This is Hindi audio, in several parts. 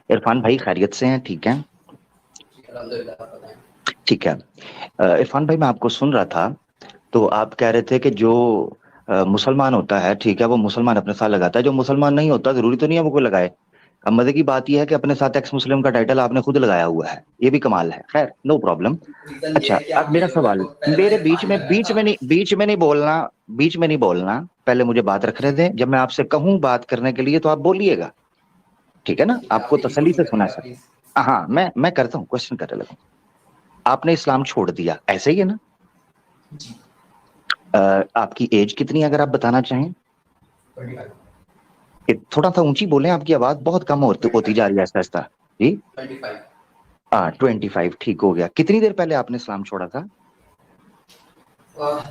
इरफान भाई खैरियत से हैं? ठीक है। अल्हम्दुलिल्लाह, आप बताएं। ठीक है। इरफान भाई मैं आपको सुन रहा था, तो आप कह रहे थे कि जो मुसलमान होता है, ठीक है, वो मुसलमान अपने साथ लगाता है, जो मुसलमान नहीं होता जरूरी तो नहीं है वो कोई लगाए। अब मजे की बात यह है कि अपने साथ एक्स मुस्लिम का टाइटल आपने खुद लगाया हुआ है, ये भी कमाल है। खैर, नो प्रॉब्लम। रीजन ये अच्छा, है कि अब आप ये मेरा लोग सवाल, को पहला मेरे बीच इरफान ही में लगाया बीच था। में नहीं बीच में नहीं बोलना। बीच में नहीं बोलना। पहले मुझे बात रखने जी, दें, जब मैं आपसे कहूं बात करने के लिए तो आप बोलिएगा। ठीक है ना? ठीक है, आप आपको यही तसल्ली क्वेश्चन से सुना करिएगा सर। प्लीज। हाँ, मैं करता हूँ, क्वेश्चन करने लगा। आपने इस्लाम छोड़ दिया, ऐसे ही है ना? जी। आपकी एज कितनी है, अगर आप बताना चाहें? 25। थोड़ा सा ऊंची बोलें, आपकी आवाज बहुत कम होती होती 25। जा रही है, आहिस्ता आहिस्ता। जी। 25। 25, ठीक हो गया। कितनी देर पहले आपने इस्लाम छोड़ा था?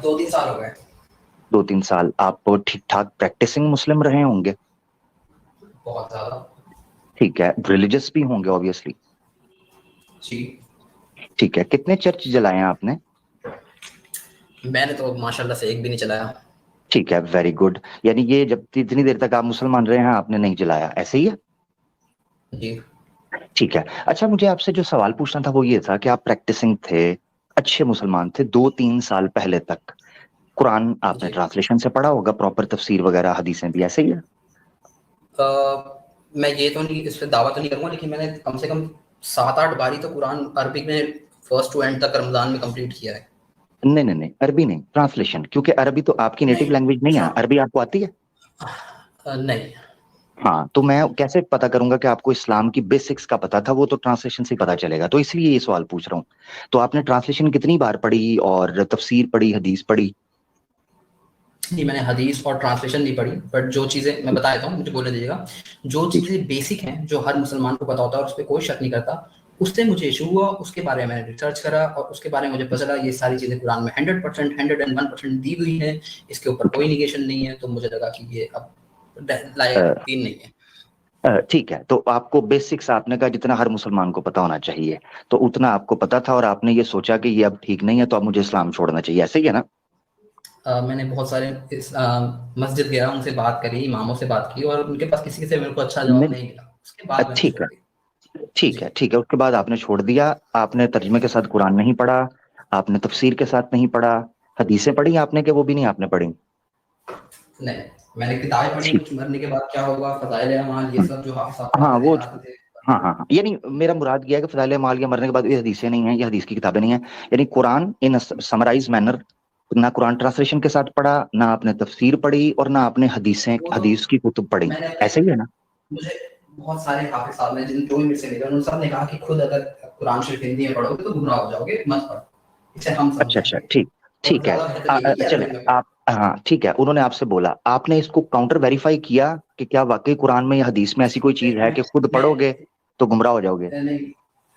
2-3 साल हो गए। 2-3 साल। आप ठीक ठाक प्रैक्टिसिंग मुस्लिम रहे होंगे? बहुत ज्यादा। ठीक है, रिलीजियस भी होंगे ऑब्वियसली। जी। ठीक है, कितने चर्च जलाए हैं आपने? मैंने तो माशाल्लाह से एक भी नहीं चलाया। ठीक है, वेरी गुड। यानी ये जब इतनी देर तक आप मुसलमान रहे हैं आपने नहीं जलाया, ऐसे ही है? जी। ठीक है। अच्छा, मुझे आपसे जो सवाल पूछना था वो ये था कि आप प्रैक्टिसिंग थे, अच्छे मुसलमान थे 2-3 साल पहले तक। कुरान आपने जी। ट्रांसलेशन से पढ़ा होगा, प्रॉपर तफसीर वगैरह, हदीसें भी, ऐसे ही है? अ, मैं ये तो नहीं, इस पे दावा तो नहीं करूंगा, लेकिन मैंने कम से कम 7-8 बारी तो कुरान अरबिक में फर्स्ट टू एंड तक रमजान में कंप्लीट किया है। नहीं नहीं नहीं, अरबी नहीं, ट्रांसलेशन, क्योंकि अरबी तो आपकी नेटिव नहीं। लैंग्वेज नहीं है। ट्रा अरबी आपको आती है? नहीं। हाँ, तो मैं कैसे पता करूंगा कि आपको इस्लाम की बेसिक्स का पता था? वो तो ट्रांसलेशन से ही पता चलेगा, तो इसलिए ये सवाल पूछ रहा हूँ। तो आपने ट्रांसलेशन कितनी बार पढ़ी और तफसीर पढ़ी, हदीस पढ़ी? नहीं, मैंने हदीस और ट्रांसलेशन नहीं पढ़ी, बट जो चीज़ें मैं बता देता हूँ, मुझे बोलने दीजिएगा। जो जी। चीज़ें बेसिक हैं, जो हर मुसलमान को पता होता है और उस पे कोई शक नहीं करता, उससे मुझे इशू हुआ, उसके बारे में मैंने रिसर्च करा और उसके बारे में मुझे पता चला ये सारी चीज़ें कुरान में 100%, 101% दी हुई हैं, इसके ऊपर कोई निगेशन नहीं है, तो मुझे लगा कि ये अब लायक ओके। दीन नहीं है। ठीक है, तो आपको बेसिक्स आपने कहा जितना हर मुसलमान को पता होना चाहिए, तो उतना आपको पता था और आपने ये सोचा कि ये अब ठीक नहीं है तो अब मुझे इस्लाम छोड़ना चाहिए, ऐसे ही है ना? मैंने बहुत सारे मस्जिद गया, उनसे बात करी, इमामों से बात की और उनके पास किसी से मेरे को अच्छा जवाब नहीं। नहीं मिला। उसके बाद मैंने ठीक छोड़ है। दी। ठीक जी। है, ठीक है, उसके बाद आपने छोड़ दिया। आपने तर्जमे के साथ कुरान नहीं पढ़ा, आपने तफसीर के साथ नहीं पढ़ा, हदीसें पढ़ी आपने कि वो भी नहीं आपने पढ़ी? नहीं, मैंने किताबें पढ़ी, ठीक। कुछ मरने के बाद क्या होगा, फ़ज़ाइल अमाल, ये हम्म, सब जो हाफ़िज़ साहब हाँ पढ़ाते थे, वो, पढ़ाते थे। हाँ हाँ हाँ, यानी मेरा मुराद ये है कि फजाइल माल या मरने के बाद ये हदीसें नहीं है, ये हदीस की किताबें नहीं है। यानी कुरान इन समराइज मैनर, ना कुरान ट्रांसलेशन के साथ पढ़ा, ना आपने तफसीर पढ़ी, और ना आपने हदीसें, वो तो हदीस की कुतुब पढ़ी। मैंने ऐसे ही है अपने ना? मुझे बहुत सारे हाफ़िज़ साहब ने जिन जो भी मुझसे मिले, उन सब ने कहा कि खुद अगर कुरान शरीफ हिंदी में पढ़ोगे तो गुमराह हो जाओगे, मत पढ़ो। इसे हम अच्छा अच्छा, समझाएँगे ठीक। और ठीक है। ज़्यादा बेहतर यही है कि चले अरबिक में पढ़ो। आप, हाँ ठीक है, उन्होंने आपसे बोला, आपने इसको काउंटर वेरीफाई किया कि क्या वाकई कुरान में या हदीस में ऐसी कोई चीज है मैं कि खुद मैं पढ़ोगे तो गुमराह हो जाओगे? नहीं,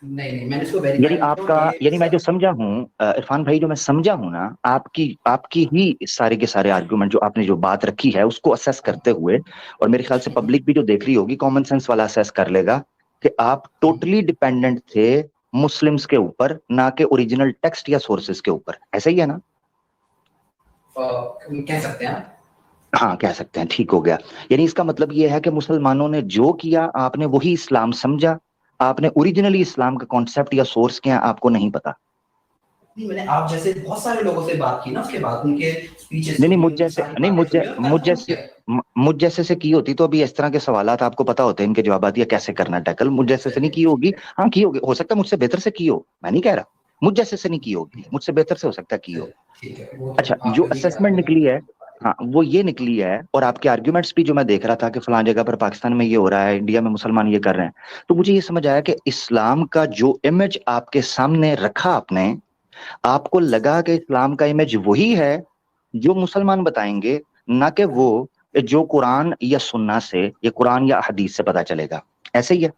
नहीं, मैंने इसको यानी वेरीफ़ाई किया और आपका, ये यानी मैं जो सब। समझा हूँ, इरफान भाई, जो मैं समझा हूँ ना, आपकी आपकी ही सारे के सारे आर्गुमेंट, जो आपने जो बात रखी है उसको असेस करते हुए, और मेरे ख्याल से पब्लिक भी जो देख रही होगी कॉमन सेंस वाला असेस कर लेगा कि आप टोटली डिपेंडेंट थे मुस्लिम्स के ऊपर, ना कि ओरिजिनल टेक्स्ट या सोर्सेज के ऊपर, ऐसा ही है ना? कह सकते हैं आप। हाँ, कह सकते हैं, ठीक हो गया। यानी इसका मतलब ये है कि मुसलमानों ने जो किया आपने वही इस्लाम समझा, आपने ओरिजिनली इस्लाम का कॉन्सेप्ट या सोर्स क्या है आपको नहीं पता। नहीं, मैंने आप जैसे बहुत सारे लोगों से बात की ना, उसके बाद उनके स्पीचेस नहीं नहीं, सुनी, मुझ उनकी जैसे सारी नहीं, बातें सुनी और मुझ कंक्लूड जैसे किया। मुझ जैसे से की होती तो अभी इस तरह के सवालात आपको पता होते हैं, इनके जवाब या कैसे करना टैकल, मुझ जैसे से नहीं चलिए की ठीक होगी। है। हाँ की होगी, हो सकता है मुझसे बेहतर से की हो, मैं नहीं कह रहा। मुझ जैसे से नहीं की होगी, मुझसे बेहतर से हो सकता है की हो। चलिए ठीक है, वो तो अच्छा, जो आपने नहीं किया, असेसमेंट आपने निकली है, तो हाँ वो ये निकली है, और आपके आर्ग्यूमेंट्स भी जो मैं देख रहा था कि फलां जगह पर पाकिस्तान में ये हो रहा है, इंडिया में मुसलमान ये कर रहे हैं, तो मुझे ये समझ आया कि इस्लाम का जो इमेज आपके सामने रखा आपने, आपको लगा कि इस्लाम का इमेज वही है जो मुसलमान बताएंगे, ना कि वो जो कुरान या सुन्ना से या कुरान या हदीस से पता चलेगा, ऐसे ही है?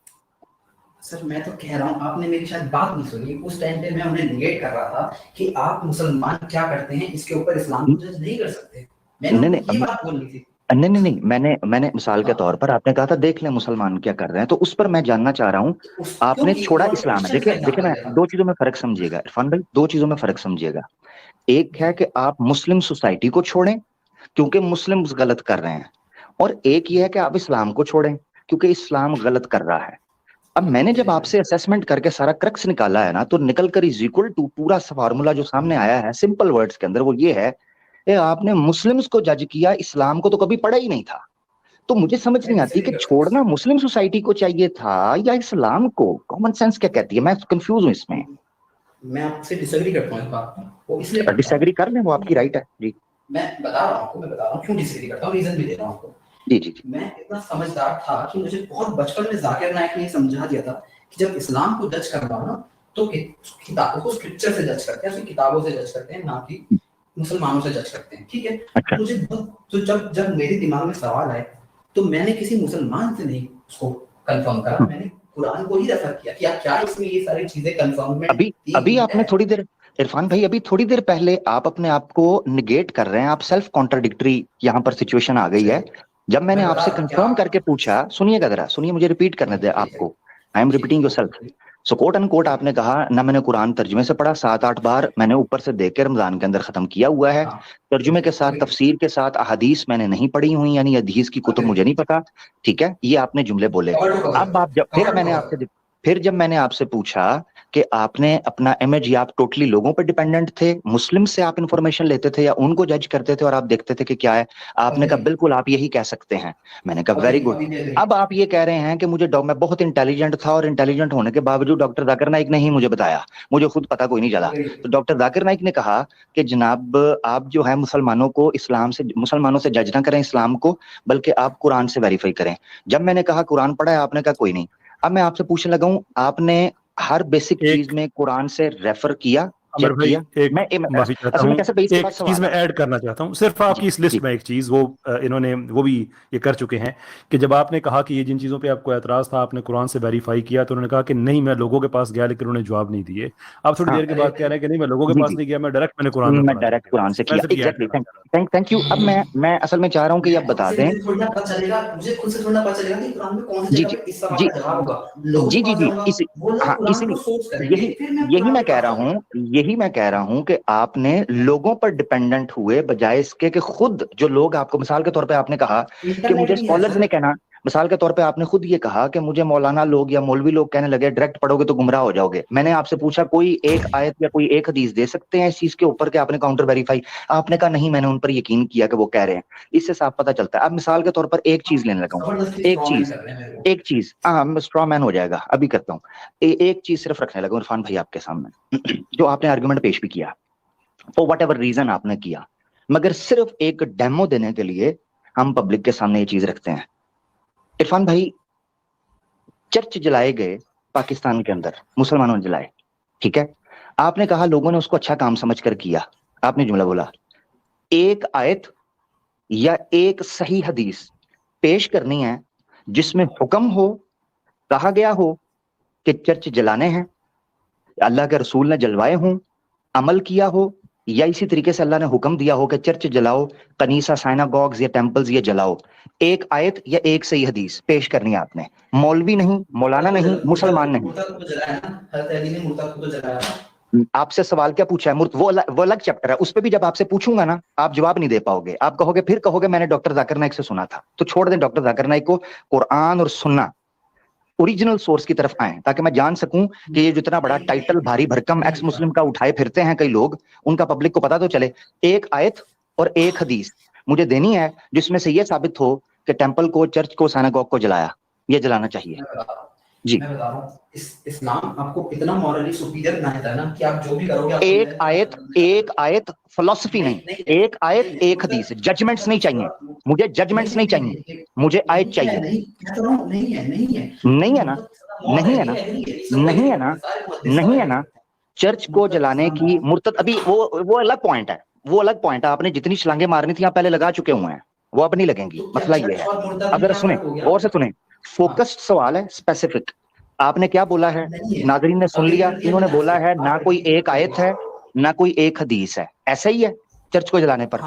सर मैं तो कह रहा हूँ, आपने मेरी शायद बात नहीं सुनी। उस टाइम पे मैं उन्हें निगेट कर रहा था कि आप मुसलमान क्या करते हैं इसके ऊपर इस्लाम को जज नहीं कर सकते। मैंने नहीं उनको नहीं, ये बात बोलनी थी। नहीं, मैंने मिसाल के हाँ, तौर पर, आपने कहा था देख लें मुसलमान क्या कर रहे हैं, तो उस पर मैं जानना चाह रहा हूँ। आपने क्योंकि छोड़ा उन्होंने इस्लाम है, क्रिश्चियंस का देखिए देखिए, एग्जाम्पल मैं दिया था। दो चीजों में फर्क समझिएगा इरफान भाई, दो चीजों में फर्क समझिएगा। एक है जी। कि आप मुस्लिम सोसाइटी को छोड़ें क्योंकि मुस्लिम्स गलत कर रहे हैं, और एक ये है कि आप इस्लाम को छोड़ें क्योंकि इस्लाम गलत कर रहा है। अब मैंने जब आपसे असेसमेंट करके सारा क्रक्स निकाला है ना, तो निकल कर इज इक्वल टू पूरा फार्मूला जो सामने आया है सिंपल वर्ड्स के अंदर, वो ये है कि आपने मुस्लिम्स को जज किया, इस्लाम को तो कभी पढ़ा ही नहीं था। तो मुझे समझ मैं नहीं आती डिसएग्री कि करता हूँ छोड़ना मुस्लिम सोसाइटी को चाहिए था या इस्लाम को। कॉमन सेंस क्या कहती है? मैं कंफ्यूज हूं इसमें। मैं आपसे डिसएग्री करता हूँ इस बात पर, वो इसलिए करता हूँ, डिसएग्री कर लें, वो आपकी राइट है जी। मैं बता रहा हूँ आपको, मैं बता रहा हूँ क्यों डिसएग्री करता हूँ, रीजन भी दे रहा हूँ आपको। जी जी जी। मैं इतना समझदार था कि मुझे बहुत बचपन में जाकिर नायक ने समझा दिया था कि जब इस्लाम को जज करना हो ना, तो किताबों को स्क्रिप्चर से जज करते हैं, उसकी किताबों से जज करते हैं, ना कि मुसलमानों से जज करते हैं, ठीक है। अच्छा, मुझे बहुत, तो जब जब मेरे दिमाग में सवाल आए तो मैंने किसी मुसलमान से नहीं उसको कंफर्म करा, मैंने कुरान को ही रेफर किया कि क्या इसमें ये सारी चीजें कंफर्ममेंट अभी दी अभी हुई आपने है। थोड़ी देर, इरफान भाई अभी थोड़ी देर पहले आप अपने आप को निगेट कर रहे हैं, आप सेल्फ कॉन्ट्राडिक्टरी यहाँ पर सिचुएशन आ गई है। जब मैंने मैं बता आपसे रहा हूँ क्या कंफर्म करके पूछा, सुनिएगा जरा, सुनिए, मुझे रिपीट करने दे आपको। I am repeating yourself. So quote and quote आपने कहा ना, मैंने कुरान तर्जुमे से पढ़ा 7-8 बार, मैंने ऊपर से देख के रमजान के अंदर खत्म किया हुआ है। हाँ, तर्जुमे के साथ, तफसीर के साथ अहादीस मैंने नहीं पढ़ी हुई, यानी हदीस की कुतुब मुझे नहीं पता। ठीक है, ये आपने जुमले बोले। कवर टू कवर, अब आप जब कवर टू फिर जब मैंने आपसे पूछा कि आपने अपना इमेज, या आप टोटली लोगों पर डिपेंडेंट थे, मुस्लिम से आप इंफॉर्मेशन लेते थे या उनको जज करते थे और आप देखते थे कि क्या है, आपने कहा कवर, बिल्कुल आप यही कह सकते हैं। मैंने कहा वेरी अभी गुड। अभी भी अग्री। अब आप ये कह रहे हैं कि मैं बहुत इंटेलिजेंट था और इंटेलिजेंट होने के बावजूद डॉक्टर जाकिर नाइक ने ही मुझे बताया, मुझे खुद पता कोई नहीं चला। अग्री। तो डॉक्टर जाकिर नाइक ने कहा कि जनाब आप जो है मुसलमानों से जज ना करें इस्लाम को, बल्कि आप कुरान से वेरीफाई करें। जब मैंने कहा कुरान पढ़ा है, आपने कहा कोई नहीं। अब मैं आपसे पूछने लगा हूं, आपने हर बेसिक चीज एक में कुरान से रेफर किया, अमर चेक भाई, किया? एक माफी चाहता असल में हूँ, कैसे 22 के एक बाद चीज सवाल मैं है। ऐड करना चाहता हूँ सिर्फ जी आपकी इस लिस्ट जी में, एक चीज वो इन्होंने वो भी ये कर चुके हैं कि जब आपने कहा कि ये जिन चीजों पे आपको एतराज था आपने कुरान से वेरीफाई किया, तो उन्होंने कहा कि नहीं मैं लोगों के पास गया लेकिन उन्होंने जवाब नहीं दिए। आप थोड़ी हाँ देर के बाद कह रहे हैं कि नहीं मैं लोगों के जी पास जी, नहीं गया, मैं डायरेक्ट मैंने कुरान में मैं पढ़ा डायरेक्ट जाके। कुरान से मैं किया, सिर्फ ये ऐड एग्जैक्टली। करना चाह रहा था। Thank you. अब मैं असल में चाह रहा हूँ कि ये आप बता दें। मुझे थोड़ी ना पता चलेगा, मुझे खुद से थोड़ी ना पता चलेगा कि कुरान में कौन सी जी जगह जी पे इस सवाल जी का जवाब होगा। लोगों जी के जी पास जी, जाऊंगा, इसी, वो लोग हाँ कुरान को इसीलिए सोर्स करेंगे, यही फिर मैं यही कुरान मैं के कह पास रहा जाऊंगा। हूँ, यही मैं कह रहा हूँ कि आपने लोगों पर डिपेंडेंट हुए, बजाय इसके कि खुद जो लोग आपको, मिसाल के तौर पे आपने कहा कि इंटरनेट मुझे भी है स्कॉलर्स सर। ने कहना, मिसाल के तौर पे आपने खुद ये कहा कि मुझे मौलाना लोग या मौलवी लोग कहने लगे डायरेक्ट पढ़ोगे तो गुमराह हो जाओगे। मैंने आपसे पूछा कोई एक आयत या कोई एक हदीस दे सकते हैं इस चीज के ऊपर कि आपने काउंटर वेरीफाई? आपने कहा नहीं, मैंने उन पर यकीन किया कि वो कह रहे हैं। इससे साफ पता चलता है। अब मिसाल के तौर पर एक चीज लेने लगा हूँ, जबरदस्ती एक स्ट्रॉ मैन चीज, कर रहे हैं मेरे को। एक चीज, हाँ स्ट्रॉ मैन हो जाएगा, अभी करता हूँ। एक चीज सिर्फ रखने लगा इरफान भाई आपके सामने, जो आपने आर्गुमेंट पेश भी किया, फॉर वट एवर रीजन आपने किया, मगर सिर्फ एक डेमो देने के लिए हम पब्लिक के सामने ये चीज रखते हैं। इरफान भाई, चर्च जलाए गए पाकिस्तान के अंदर, मुसलमानों ने जलाए, ठीक है। आपने कहा लोगों ने उसको अच्छा काम समझ कर किया, आपने जुमला बोला, एक आयत या एक सही हदीस पेश करनी है जिसमें हुक्म हो, कहा गया हो कि चर्च जलाने हैं, अल्लाह के रसूल ने जलवाए हों, अमल किया हो, या इसी तरीके से अल्लाह ने हुक्म दिया हो कि चर्च जलाओ, कनीसा, साइनागॉग्स या टेंपल्स ये जलाओ। एक आयत या एक सही हदीस पेश करनी है आपने, मौलवी नहीं, मौलाना नहीं, मुसलमान नहीं। मुर्तद को तो जलाया ना, हज़रत अली ने मुर्तद को तो जलाया था। आपसे सवाल क्या पूछा है? वो अलग चैप्टर है, उस पर भी जब आपसे पूछूंगा ना आप जवाब नहीं दे पाओगे, आप कहोगे, फिर कहोगे मैंने डॉक्टर जाकिर नाइक से सुना था। तो छोड़ दें डॉक्टर जाकिर नाइक को, कुरान और सुन्ना ओरिजिनल सोर्स की तरफ आए, ताकि मैं जान सकूं कि ये जितना बड़ा टाइटल भारी भरकम एक्स मुस्लिम का उठाए फिरते हैं कई लोग, उनका पब्लिक को पता तो चले। एक आयत और एक हदीस मुझे देनी है जिसमें से यह साबित हो कि टेंपल को, चर्च को, सिनेगॉग को जलाया, ये जलाना चाहिए। जी, मैं बता रहा हूँ, इस्लाम आपको इतना मॉरली सुपीरियर बनाया था ना कि आप जो भी करोगे आपको एक आयत फिलोसफी नहीं, एक आयत एक हदीस, जजमेंट्स नहीं चाहिए मुझे, जजमेंट्स नहीं चाहिए मुझे, आयत चाहिए। नहीं है, नहीं है, नहीं है ना, नहीं है ना, नहीं है ना, नहीं है ना। चर्च को जलाने की मुर्तद, अभी वो अलग पॉइंट है, वो अलग पॉइंट है। आपने जितनी छलांगे मारनी थी आप पहले लगा चुके हुए हैं, वो अब नहीं लगेंगी। मसला ये है, अगर सुने और से सुने, फोकस्ड सवाल है, स्पेसिफिक। आपने क्या बोला है, नाजरीन ने सुन लिया, इन्होंने बोला है ना कोई एक आयत है ना कोई एक हदीस है, ऐसा ही है चर्च को जलाने पर?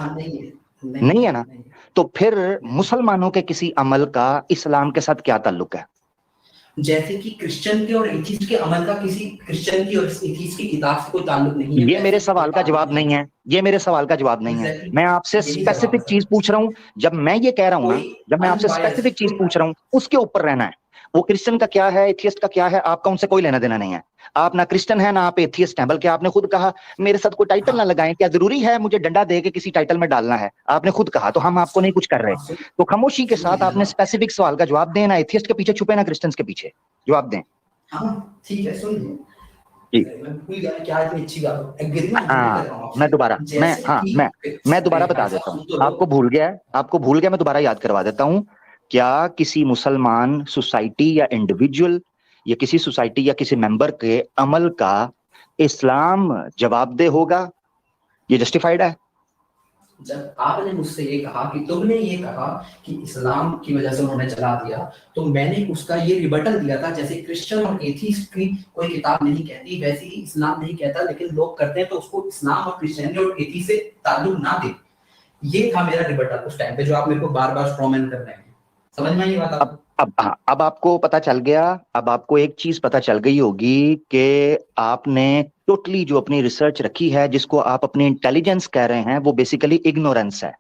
नहीं है ना। तो फिर मुसलमानों के किसी अमल का इस्लाम के साथ क्या ताल्लुक है? जैसे कि क्रिश्चियन के और एथीस्ट के अमल का किसी क्रिश्चियन की और एथीस्ट की किताब से कोई ताल्लुक नहीं है। ये मेरे सवाल का जवाब नहीं है, ये मेरे सवाल का जवाब नहीं है। मैं आपसे स्पेसिफिक चीज पूछ रहा हूं। जब मैं ये कह रहा हूं ना, जब मैं आपसे स्पेसिफिक चीज पूछ रहा हूं, उसके ऊपर रहना है। वो क्रिश्चियन का क्या है, एथियस्ट का क्या है, आपका उनसे कोई लेना देना नहीं है। आप ना क्रिश्चियन है ना आप एथियस्ट हैं, बल्कि आपने खुद कहा मेरे साथ कोई टाइटल ना लगाएं, क्या जरूरी है मुझे डंडा दे के किसी टाइटल में डालना है, आपने खुद कहा, तो हम आपको नहीं कुछ कर रहे। तो खामोशी के साथ आपने स्पेसिफिक सवाल का जवाब दें, ना एथियस्ट के पीछे छुपे ना क्रिश्चियन के पीछे, जवाब दें। हाँ ठीक है, सुनिए जी क्या इतनी अच्छी बात है, मैं दोबारा मैं दोबारा बता देता हूँ, आपको भूल गया, मैं दोबारा याद करवा देता हूँ। क्या किसी मुसलमान सोसाइटी या इंडिविजुअल या किसी सोसाइटी या किसी मेंबर के अमल का इस्लाम जवाबदेह होगा? ये जस्टिफाइड है? जब आपने मुझसे ये कहा कि तुमने ये कहा कि इस्लाम की वजह से उन्होंने जला दिया, तो मैंने उसका ये रिबटल दिया था, जैसे क्रिश्चियन और एथीस्ट की कोई किताब नहीं कहती वैसे ही इस्लाम नहीं कहता, लेकिन लोग करते हैं तो उसको इस्लाम और क्रिश्चियनिटी और एथीस्ट से ताल्लुक ना दे। ये था मेरा रिबटल उस टाइम पे, जो आप मेरे को बार-बार स्ट्रॉमैन कर रहे हैं। समझ में आई बात आपको? अब आपको पता चल गया, अब आपको एक चीज पता चल गई होगी कि आपने टोटली जो अपनी रिसर्च रखी है, जिसको आप अपनी इंटेलिजेंस कह रहे हैं, वो बेसिकली इग्नोरेंस है।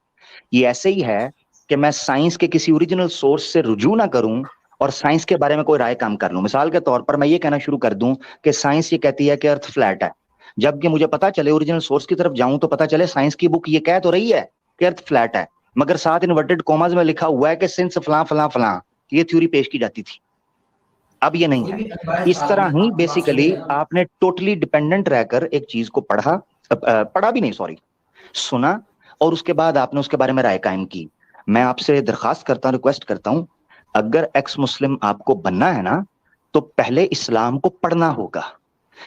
ये ऐसे ही है कि मैं साइंस के किसी ओरिजिनल सोर्स से रुजू ना करूं और साइंस के बारे में कोई राय काम कर लूं। मिसाल के तौर पर मैं ये कहना शुरू कर दूं कि साइंस ये कहती है कि अर्थ फ्लैट है, जबकि मुझे पता चले ओरिजिनल सोर्स की तरफ जाऊं तो पता चले साइंस की बुक ये कह तो रही है कि अर्थ फ्लैट है, मगर साथ इन्वर्टेड कॉमास में लिखा हुआ है कि सिंस फलां फलां फलां ये थ्योरी पेश की जाती थी। अब ये नहीं है। इस तरह ही बेसिकली आपने टोटली डिपेंडेंट रहकर एक चीज को पढ़ा भी नहीं, सॉरी, सुना, और उसके बाद आपने उसके बारे में राय कायम की। मैं आपसे दरखास्त करता हूं, रिक्वेस्ट करता हूं, अगर एक्स मुस्लिम आपको बनना है ना, तो पहले इस्लाम को पढ़ना होगा।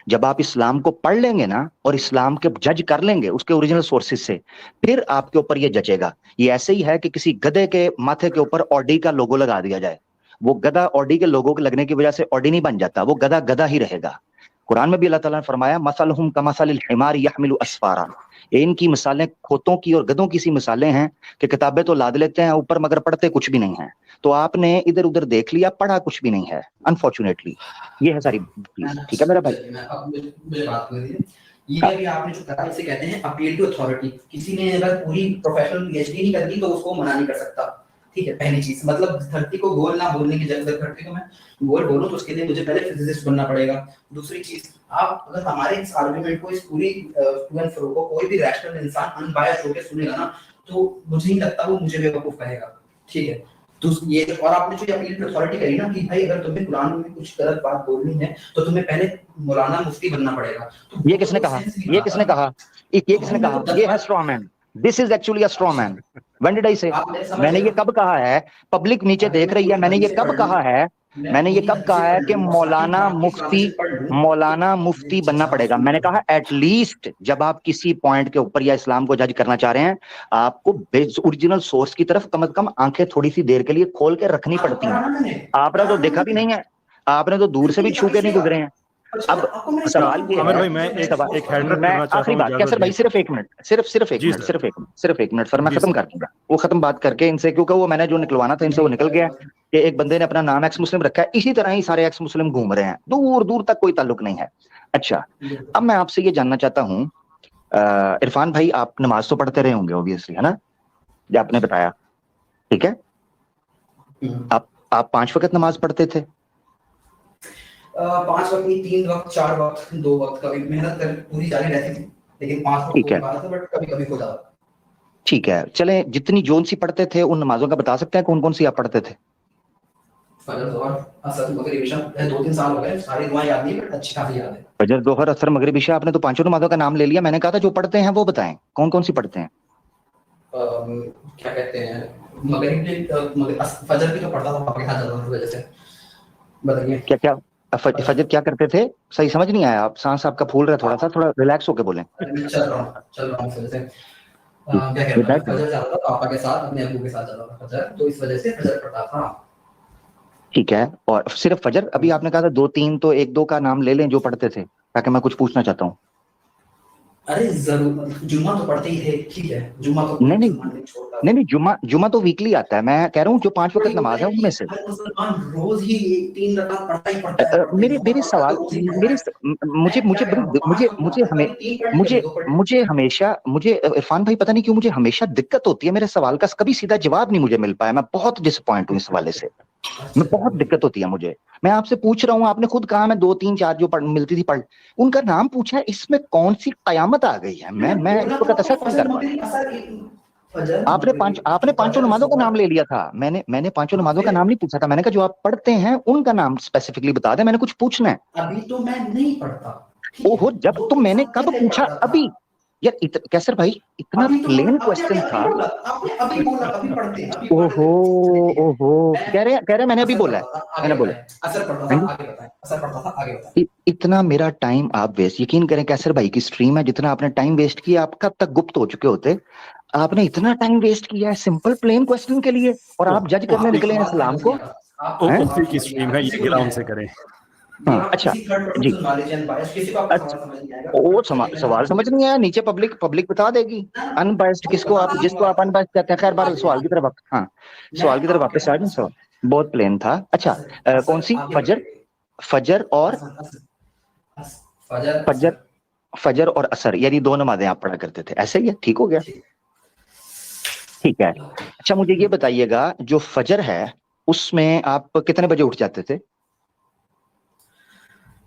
जब आप इस्लाम को पढ़ लेंगे ना और इस्लाम के जज कर लेंगे उसके ओरिजिनल सोर्सेज से, फिर आपके ऊपर ये जचेगा। ये ऐसे ही है कि किसी गधे के माथे के ऊपर ऑडी का लोगो लगा दिया जाए, वो गधा ऑडी के लोगो के लगने की वजह से ऑडी नहीं बन जाता, वो गधा गधा ही रहेगा। कुरान में भी अल्लाह ताला ने फरमाया मसलहुम कमसलिल हिमार यहमिलु अस्फारा, इनकी मिसालें खोतों की और गधों की सी मिसालें हैं कि किताबें तो लाद लेते हैं ऊपर मगर पढ़ते कुछ भी नहीं है। तो आपने इधर उधर देख लिया, पढ़ा कुछ भी नहीं है, अनफॉर्चुनेटली। ये है सारी चीज, ठीक है मेरा भाई? मुझे बात कर दीजिए, ये अभी आपने जो कहा इसे कहते हैं अपील टू अथॉरिटी। किसी ने अगर पूरी प्रोफेशनल पीएचडी नहीं कर दी तो उसको मना नहीं कर सकता, ठीक है। पहली चीज, मतलब धरती को गोल ना बोलने की जगह धरती को मैं गोल बोलूं तो उसके लिए मुझे पहले फिजिसिस्ट बनना पड़ेगा। दूसरी चीज, आप अगर हमारे इस आर्गुमेंट को, इस पूरी टू एंड फ्रो को कोई भी रैशनल इंसान अनबायस्ड होकर सुनेगा ना, तो मुझे नहीं लगता वो मुझे बेवकूफ कहेगा, ठीक है। तो ये, और आपने जो अपील टू अथॉरिटी करी ना कि भाई अगर तुम्हें कुरान में कुछ गलत बात बोलनी है तो तुम्हें पहले मौलाना मुफ्ती बनना पड़ेगा। तो ये किसने कहा? ये किसने कहा? ये किसने कहा? ये है straw man. This is actually a straw man. When did I से? मैंने ये कब कहा है? पब्लिक नीचे देख रही है, मैंने ये कब कहा है? मैंने ये कब कहा है कि मौलाना मुफ्ती बनना पड़ेगा? मैंने कहा एटलीस्ट जब आप किसी पॉइंट के ऊपर या इस्लाम को जज करना चाह रहे हैं, आपको ओरिजिनल सोर्स की तरफ कम से कम आंखें थोड़ी सी देर के लिए खोल के रखनी पड़ती हैं। आपने तो देखा भी नहीं है, आपने तो दूर से भी छू के नहीं गुजरे हैं। अब सवाल ये है, भाई मैं एक हेडर मैं आखिरी बात, क्या सर भाई, सिर्फ एक मिनट, सिर्फ एक मिनट सर, मैं खत्म कर दूंगा वो, खत्म बात करके इनसे, क्योंकि वो मैंने जो निकलवाना था इनसे वो निकल गया कि एक बंदे ने अपना नाम एक्स मुस्लिम रखा है, इसी तरह ही सारे एक्स मुस्लिम घूम रहे हैं, दूर दूर तक कोई ताल्लुक नहीं है। अच्छा, अब मैं आपसे ये जानना चाहता हूँ, इरफान भाई, आप नमाज तो पढ़ते रहे होंगे ऑब्वियसली, है ना, जो आपने बताया, ठीक है? आप 5 वक्त नमाज पढ़ते थे? 5 वक्त नहीं, 3 वक्त, 4 वक्त, 2 वक्त, कभी मेहनत कर पूरी जारी रहती थी, लेकिन 5 वक्त ठीक है, बट कभी-कभी खुदा। ठीक है, चले, जितनी जोन सी पढ़ते थे उन नमाजों का बता सकते हैं कौन कौन सी आप पढ़ते थे? फजर, जोहर, असर, मगरिब, इशा, 2-3 साल हो गए, सारी दुआएं याद नहीं बट अच्छी खासी याद है। फजर, जोहर, असर, मगरिब, इशा, आपने तो 5 नमाजों का नाम ले लिया। मैंने कहा था जो पढ़ते हैं वो बताएं, कौन कौन सी पढ़ते हैं? क्या कहते हैं, मगरिब, फजर भी तो पढ़ता था पापा के साथ जाता था, वजह से बताइए। क्या फजर क्या करते थे? सही समझ नहीं आया, आप सांस आपका फूल रहा है, थोड़ा रिलैक्स होके बोलें। चल रहा हूँ वजह से, क्या कहते हैं, फजर जाता था पापा के साथ, अपने अब्बू के साथ जाता था फजर, तो इस वजह से फजर पढ़ता था। ठीक है, और सिर्फ फजर? अभी आपने कहा था 2-3, तो 1-2 का नाम ले लें जो पढ़ते थे, ताकि मैं कुछ पूछना चाहता हूँ। अरे जरूर, जुम्मा तो पढ़ते ही थे, ठीक है, जुम्मा तो नहीं, जुम्मा तो वीकली आता है। मैं कह रहा हूँ जो 5 वक्त नमाज है उनमें से मुसलमान रोज ही 3 रकात पढ़ता ही पढ़ता है। मेरे सवाल, मुझे हमेशा, इरफान भाई पता नहीं क्यों मुझे हमेशा दिक्कत होती है, मेरे सवाल का कभी सीधा जवाब नहीं मुझे मिल पाया, मैं बहुत डिसअपॉइंट हूँ इस हवाले से। मैं बहुत दिक्कत होती है मुझे। मैं आपसे पूछ रहा हूँ, आपने खुद कहा मैं 2 3 4 जो मिलती थी पढ़, उनका नाम पूछा है, इसमें कौन सी कयामत आ गई है? मैं इस वक्त ऐसा नहीं कर पा रहा। आपने पांचों नमाजों का नाम ले लिया था। मैंने पांचों नमाजों का नाम नहीं पूछा था। मैंने कहा जो आप पढ़ते हैं उनका नाम स्पेसिफिकली बता दें, मैंने कुछ पूछना है। अभी तो मैं नहीं पढ़ता। ओहो, जब तो मैंने कब पूछा? अभी यार कैसर भाई, इतना अभी तो प्लेन आपने क्वेश्चन अभी था। बोला, आपने अभी बोला, अभी पढ़ते हैं, अभी ओहो ओहो, कह रहे हैं मैंने अभी असर बोला है, पढ़ता था, आगे मैंने बोला। बताएं। असर पढ़ता था, हाँ जी। आगे बताएं। असर पढ़ता था, आगे बताएं। इतना मेरा टाइम आप वेस्ट, यकीन करें कैसर भाई की स्ट्रीम है, जितना आपने टाइम वेस्ट किया आप कब तक गुप्त हो चुके होते। आपने इतना टाइम वेस्ट किया है सिंपल प्लेन क्वेश्चन के लिए, और आप जज करने आपने निकले हैं सवाल इस्लाम समझ को। लिया। आप हैं? उसी की समझ लिया, स्ट्रीम है, किसी ये को गिरा नहीं उनसे आएगा। करें। ये हाँ आप अच्छा किसी थर्ड जी। पर्सन नॉलेज एंड बायस, किसी को आपका अच्छा, सवाल समझ नहीं आएगा। ओ चलिए मैं सवाल समझ नहीं आया, नीचे पब्लिक पब्लिक बता देगी। अनबायस्ड वो किसको, आप बताना जिसको आप अनबायस्ड कहते हैं। खैर बार आगे सवाल की तरफ हाँ, मैं सवाल की तरफ आपको वापस आ कहता जाए। हूँ। सवाल बहुत प्लेन था। अच्छा, असर कौन असर सी? आगे फजर, बढ़ेगी। फजर और असर असर फजर फजर, असर। फजर और असर, यानी 2 नमाजें आप पढ़ा करते थे, ऐसे ही है? ठीक हो गया, ठीक है। अच्छा मुझे ये बताइएगा, जो फजर है उसमें आप कितने बजे उठ जाते थे?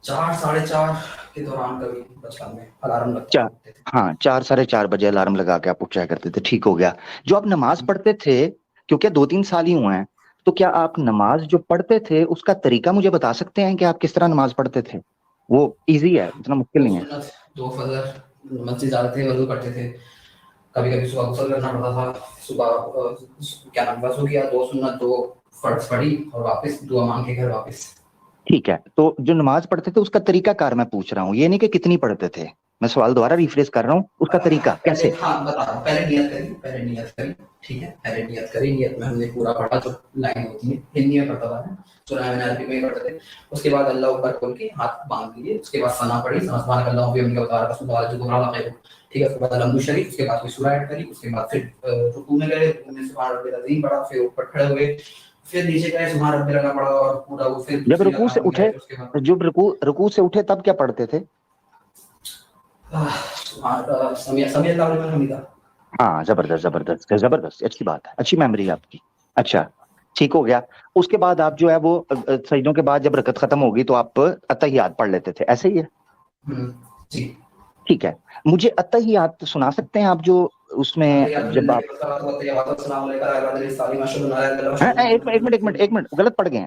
4 4:30 के दौरान कभी बचपन में अलार्म लगता था, चार, उठते थे। हाँ 4 4:30 बजे अलार्म लगा के आप उठ जाया करते थे, ठीक हो गया। जो आप नमाज पढ़ते थे, क्योंकि 2 3 साल ही हुए हैं, तो क्या आप नमाज जो पढ़ते थे उसका तरीका मुझे बता सकते हैं कि आप किस तरह नमाज पढ़ते थे? वो इजी है, इतना मुश्किल 2 नहीं है। सुन्नत, 2 फजर, मस्जिद जाते थे, वज़ू करते थे। कभी-कभी सुबह गुस्ल करना पड़ता था। सुबह क्या नाम, वज़ू किया, 2 सुन्नत, 2 फर्ज पढ़ी और वापस दुआ मांग के घर वापस। ठीक है, तो जो नमाज पढ़ते थे उसका तरीका कार मैं पूछ रहा हूँ, ये नहीं कि कितनी पढ़ते थे। मैं सवाल दोबारा रिफ्रेश कर रहा हूँ, उसका तरीका पहले कैसे? हाँ, बता रहा हूँ। पहले नियत करी, ठीक है? पहले नियत करी, नियत में हमने पूरा पढ़ा जो लाइन होती है, हिंदी में पढ़ता था मैं, सूरह मैंने अरबी में पढ़ते थे। उसके बाद अल्लाह अकबर बोल के हाथ बांध लिए, उसके बाद सना पढ़ी, सुभान अल्लाह व बिहम्दिही व तबारक अस्मुहु व तआला जद्दुहु व अज़ीमुहु, ठीक है? उसके बाद अलहम्दु शरीफ, उसके बाद कोई सूरह ऐड करी, उसके बाद फिर रुकू में गए, रुकू में सुभान रब्बिल अज़ीम पढ़ा, फिर ऊपर खड़े हुए, फिर नीचे गए, सुभान रब्बिल अला पढ़ा और पूरा वो फिर जब दूसरी रुकू से रकात में उठे, गए, उसके बाद जब रुकू से उठे तब क्या पढ़ते थे? समी समी अल्लाहु लिमन हमिदा। हाँ जबरदस्त जबरदस्त जबरदस्त, अच्छी बात है, अच्छी मेमोरी है आपकी। अच्छा, ठीक हो गया। उसके बाद आप जो है वो सजदों के बाद जब रकत खत्म होगी तो आप अत्तहियात पढ़ लेते थे, ऐसे ही है? जी। ठीक है, मुझे अत्तहियात सुना सकते हैं आप, जो उसमें जब आप एक मिनट गलत पढ़ गए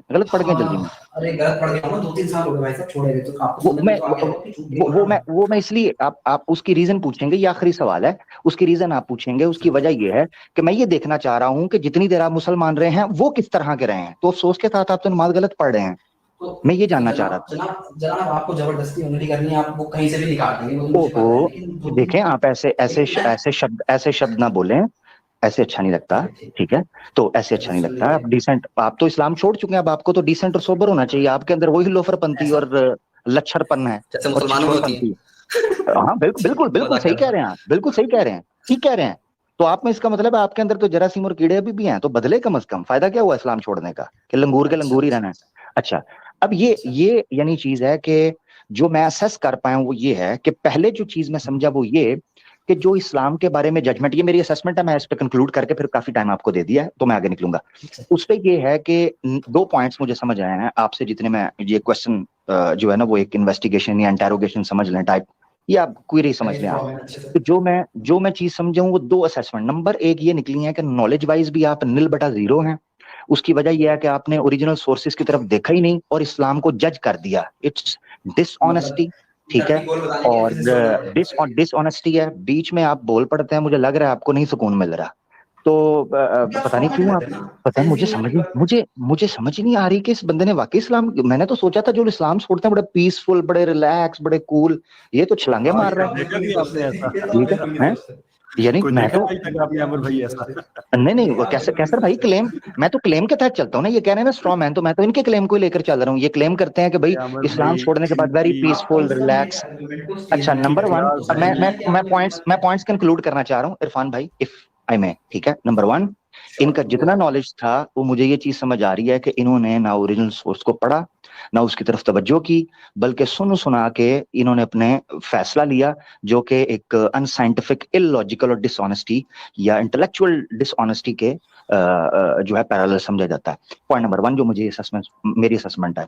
जल्दी में। अरे गलत पढ़ गया हूँ, 2 3 साल हो गए भाई साहब छोड़े हुए, तो आपको वो सुनने मैं में तो आ गया होगा कि झूठ नहीं बोल वो रहा मैं मैं। वो मैं इसलिए आप उसकी रीजन पूछेंगे, ये आखिरी सवाल है, उसकी रीजन आप पूछेंगे। उसकी वजह ये है कि मैं ये देखना चाह रहा हूं कि जितनी देर आप मुसलमान रहे हैं वो किस तरह के रहे हैं, तो अफसोस के साथ आप तो नमाज गलत पढ़ रहे हैं। मैं ये तो जानना चाह रहा जनाब था। जनाब जनाब आपको जबरदस्ती उंगली करनी है, आप वो कहीं से भी निकाल देंगे, वो तो मुझे ओहो, पता है, लेकिन देखें आप ऐसे ऐसे लेकिन मैं ऐसे शब्द ना बोलें, ऐसे अच्छा नहीं लगता। ठीक है, ठीक ठीक है, तो ऐसे है, अच्छा नहीं सुन लगता। आप लीजिए। डिसेंट, आप तो इस्लाम छोड़ चुके हैं, अब आपको तो डिसेंट और सोबर होना चाहिए। आपके अंदर वही लोफरपंती ऐसा और लच्छरपन है जैसे और मुसलमानों में होती है। छिछोरपंती। हाँ बिल्कुल बिल्कुल बिल्कुल मजाक सही कर कह रहा रहे हैं आप, बिल्कुल सही कह रहे हैं, ठीक कह रहे हैं। तो आप में इसका मतलब है आपके अंदर तो जरासीम और कीड़े भी हैं, तो बदले कम से कम। फायदा क्या हुआ इस्लाम छोड़ने का, कि लंगूर हूँ। के अच्छा लंगूर ही अच्छा रहना है। अच्छा, अब ये अच्छा। ये यानी चीज है कि जो मैं असेस कर पाया हूं वो ये है कि पहले जो चीज मैं समझा वो ये कि जो इस्लाम के बारे में जजमेंट, ये मेरी असेसमेंट है, मैं इस पे कंक्लूड करके फिर काफी टाइम आपको दे दिया है, तो मैं आगे निकलूंगा। अच्छा। उस पे ये है कि 2 पॉइंट्स मुझे समझ आए हैं आपसे, जितने मैं ये क्वेश्चन जो है ना वो एक इन्वेस्टिगेशन या इंटेरोगेशन समझ लें टाइप, या आप क्वेरी समझ करिए लें आप। फ्रॉम अच्छे से। तो जो मैं चीज समझा हूँ वो 2 असेसमेंट। नंबर 1 ये निकली है कि नॉलेज वाइज भी आप 0/0 हैं। उसकी वजह यह है कि आपने ओरिजिनल सोर्सेज की तरफ देखा ही नहीं और इस्लाम को जज कर दिया। इट्स डिसऑनेस्टी, मतलब ठीक है? 30 गोल बताने के लिए और फिजिक्स पढ़ना पड़ेगा फिर। डिसऑनेस्टी है, बीच में आप बोल पड़ते हैं, मुझे लग रहा है आपको नहीं सुकून मिल रहा। तो क्या पता नहीं फॉर्मेट क्यों आप, रहते हैं ना, पता है सेंस मुझे नहीं होने समझ की नहीं, बात। मुझे समझ ही नहीं आ रही कि इस बंदे ने वाकई इस्लाम, मैंने तो सोचा था जो इस्लाम छोड़ते हैं बड़े पीसफुल, बड़े रिलैक्स, बड़े कूल, ये तो छलांगे हाँ, मार ये तो रहा हम देखा बिल्कुल नहीं नहीं आपने सोचते, ऐसा? ये तो हम है, बिल्कुल नहीं हैं? सोचते। यानी कोई मैं देखा तो, नहीं तक आपने ये हम अमर भाई बिल्कुल नहीं ऐसा? सोचते। नहीं नहीं, ये वो आप कैसे बिल्कुल नहीं कैसर भाई सोचते। क्लेम, मैं तो क्लेम के तहत चलता हूँ ना, ये कह रहे हैं ना स्ट्रॉ मैन, तो मैं तो इनके क्लेम को ही लेकर चल रहा हूँ। ये क्लेम करते हैं कि भाई अमर इस्लाम भाई छोड़ने के बाद वेरी इनकी आप पीसफुल कम से कम मेरे रिलैक्स। आर्गुमेंट को अच्छा, स्टेटमेंट नंबर कीजिए, 1, तो इतिहास अब समझ मैं में मैं आए कि मैं आपने जो पॉइंट्स बात मैं है। पॉइंट्स कंक्लूड करना चाह रहा हूँ इरफान भाई, इफ आई मे, ठीक है? नंबर 1, इनका श्योर गो जितना नॉलेज था वो मुझे ये चीज समझ आ रही है कि इन्होंने ना ओरिजिनल सोर्स को पढ़ा, ना उसकी तरफ तवज्जो की, बल्कि सुन सुना के इन्होंने अपने फैसला लिया, जो कि एक अनसाइंटिफिक, इलॉजिकल और डिसऑनेस्टी या इंटेलेक्चुअल डिसऑनेस्टी के जो है पैरेलल समझा जाता है। पॉइंट नंबर 1 जो मुझे मेरी असेसमेंट है।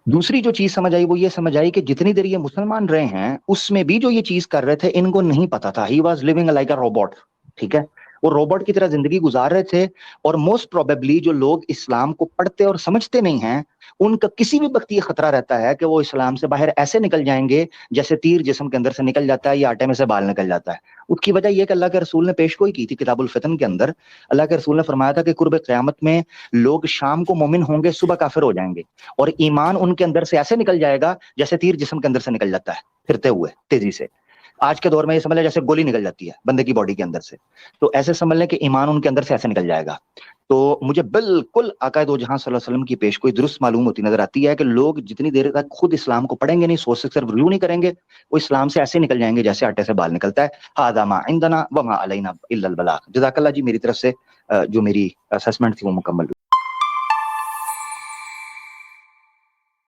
दूसरी जो चीज समझ आई वो ये समझ आई कि जितनी देर ये मुसलमान रहे हैं उसमें भी जो ये चीज कर रहे थे इनको नहीं पता था। He was living like a robot, ठीक है, वो रोबोट की तरह जिंदगी गुजार रहे थे। और मोस्ट प्रोबेबली जो लोग इस्लाम को पढ़ते और समझते नहीं हैं उनका किसी भी वक्त ये खतरा रहता है कि वो इस्लाम से बाहर ऐसे निकल जाएंगे जैसे तीर जिस्म के अंदर से निकल जाता है या आटे में से बाल निकल जाता है। उसकी वजह यह कि अल्लाह के रसूल ने पेशगोई की थी किताबुल फितन के अंदर। अल्लाह के रसूल ने फरमाया था कि कुर्ब क़यामत में लोग शाम को मोमिन होंगे, सुबह काफिर हो जाएंगे, और ईमान उनके अंदर से ऐसे निकल जाएगा जैसे तीर जिस्म के अंदर से निकल जाता है फिरते हुए तेजी से। आज के दौर में ये समझ लें जैसे गोली निकल जाती है बंदे की बॉडी के अंदर से, तो ऐसे समझ लें कि ईमान उनके अंदर से ऐसे निकल जाएगा। तो मुझे बिल्कुल आका दो जहां सल्लल्लाहु अलैहि वसल्लम की पेशगोई दुरुस्त मालूम होती नजर आती है कि लोग जितनी देर तक खुद इस्लाम को पढ़ेंगे नहीं, सोच से सिर्फ रिव्यू नहीं करेंगे, वो इस्लाम से ऐसे निकल जाएंगे जैसे आटे से बाल निकलता है। हादा मा इंदना व मा अलैना इल्लल बलाग। जज़ाकल्लाह जी, मेरी तरफ से जो मेरी असेसमेंट थी वो मुकम्मल।